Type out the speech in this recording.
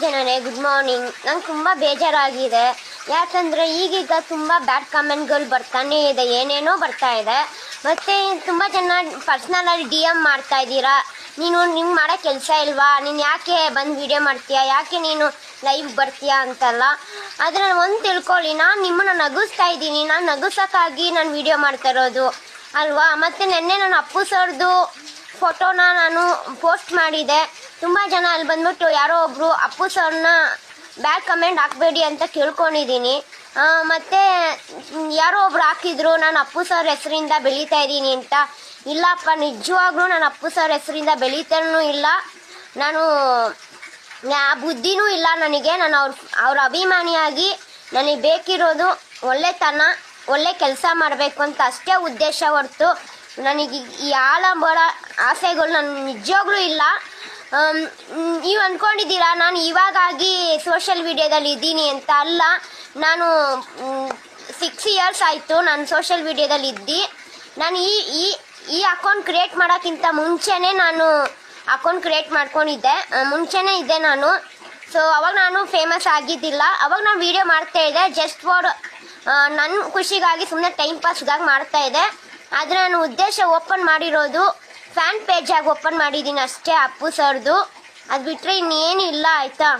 ಜನರೇ, good morning. ನಂಗೆ ತುಂಬ ಬೇಜಾರಾಗಿದೆ. ಯಾಕಂದರೆ ಈಗೀಗ ತುಂಬ ಬ್ಯಾಡ್ ಕಮೆಂಟ್ಗಳು ಬರ್ತಾನೆ ಇದೆ, ಏನೇನೋ ಬರ್ತಾ ಇದೆ. ಮತ್ತು ತುಂಬ ಜನ ಪರ್ಸ್ನಲಾಗಿ DM ಮಾಡ್ತಾ ಇದ್ದೀರಾ, ನೀನು ನಿಮ್ಗೆ ಮಾಡೋ ಕೆಲಸ ಇಲ್ವಾ, ನೀನು ಯಾಕೆ ಬಂದು ವಿಡಿಯೋ ಮಾಡ್ತೀಯಾ, ಯಾಕೆ ನೀನು ಲೈವ್ ಬರ್ತೀಯಾ ಅಂತೆಲ್ಲ. ಆದರೆ ನಾನು ಒಂದು ತಿಳ್ಕೊಳ್ಳಿ, ನಾನು ನಿಮ್ಮನ್ನು ನಗಿಸ್ತಾ ಇದ್ದೀನಿ, ನಾನು ನಗಿಸೋಕ್ಕಾಗಿ ನಾನು ವಿಡಿಯೋ ಮಾಡ್ತಾ ಇರೋದು ಅಲ್ವಾ. ಮತ್ತು ನೆನ್ನೆ ನಾನು ಅಪ್ಪು ಸರ್ದು ಫೋಟೋನ ನಾನು ಪೋಸ್ಟ್ ಮಾಡಿದೆ. ತುಂಬ ಜನ ಅಲ್ಲಿ ಬಂದ್ಬಿಟ್ಟು ಯಾರೋ ಒಬ್ಬರು ಅಪ್ಪು ಸರ್ನ ಬ್ಯಾಡ್ ಕಮೆಂಟ್ ಹಾಕಬೇಡಿ ಅಂತ ಕೇಳ್ಕೊಂಡಿದ್ದೀನಿ. ಮತ್ತು ಯಾರೋ ಒಬ್ರು ಹಾಕಿದ್ರು ನಾನು ಅಪ್ಪು ಸರ್ ಹೆಸರಿಂದ ಬೆಳೀತಾ ಇದ್ದೀನಿ ಅಂತ. ಇಲ್ಲಪ್ಪ, ನಿಜವಾಗ್ಲೂ ನಾನು ಅಪ್ಪು ಸರ್ ಹೆಸರಿಂದ ಬೆಳೀತಾನೂ ಇಲ್ಲ, ನಾನು ಆ ಬುದ್ಧಿನೂ ಇಲ್ಲ ನನಗೆ. ನಾನು ಅವ್ರ ಅಭಿಮಾನಿಯಾಗಿ ನನಗೆ ಬೇಕಿರೋದು ಒಳ್ಳೆತನ, ಒಳ್ಳೆ ಕೆಲಸ ಮಾಡಬೇಕು ಅಂತ ಅಷ್ಟೇ ಉದ್ದೇಶ ಹೊರತು ನನಗೆ ಈ ಆಲಂಬರ ಆಸೆಗಳು ನನ್ನ ನಿಜವಾಗ್ಲೂ ಇಲ್ಲ. ನೀವು ಅಂದ್ಕೊಂಡಿದ್ದೀರಾ ನಾನು ಇವಾಗಾಗಿ ಸೋಷಿಯಲ್ ಮೀಡಿಯಾದಲ್ಲಿ ಇದ್ದೀನಿ ಅಂತ. ಅಲ್ಲ, ನಾನು 6 years ಆಯಿತು ನಾನು ಸೋಷಿಯಲ್ ಮೀಡಿಯಾದಲ್ಲಿ ಇದ್ದು. ನಾನು ಈ ಅಕೌಂಟ್ ಕ್ರಿಯೇಟ್ ಮಾಡೋಕ್ಕಿಂತ ಮುಂಚೆನೇ ನಾನು ಅಕೌಂಟ್ ಕ್ರಿಯೇಟ್ ಮಾಡ್ಕೊಂಡಿದ್ದೆ, ಮುಂಚೆನೇ ಇದ್ದೆ ನಾನು. ಸೊ ಅವಾಗ ನಾನು ಫೇಮಸ್ ಆಗಿದ್ದಿಲ್ಲ, ಅವಾಗ ನಾನು ವೀಡಿಯೋ ಮಾಡ್ತಾಯಿದ್ದೆ ಜಸ್ಟ್ ಫಾರ್ ನನ್ನ ಖುಷಿಗಾಗಿ, ಸುಮ್ಮನೆ ಟೈಮ್ ಪಾಸ್ಗಾಗಿ ಮಾಡ್ತಾಯಿದ್ದೆ. ಆದರೆ ನಾನು ಉದ್ದೇಶ ಓಪನ್ ಮಾಡಿರೋದು ಫ್ಯಾನ್ ಪೇಜಾಗಿ ಓಪನ್ ಮಾಡಿದ್ದೀನಿ ಅಷ್ಟೇ, ಅಪ್ಪು ಸರ್ದು. ಅದು ಬಿಟ್ಟರೆ ಇನ್ನೇನು ಇಲ್ಲ, ಆಯಿತಾ.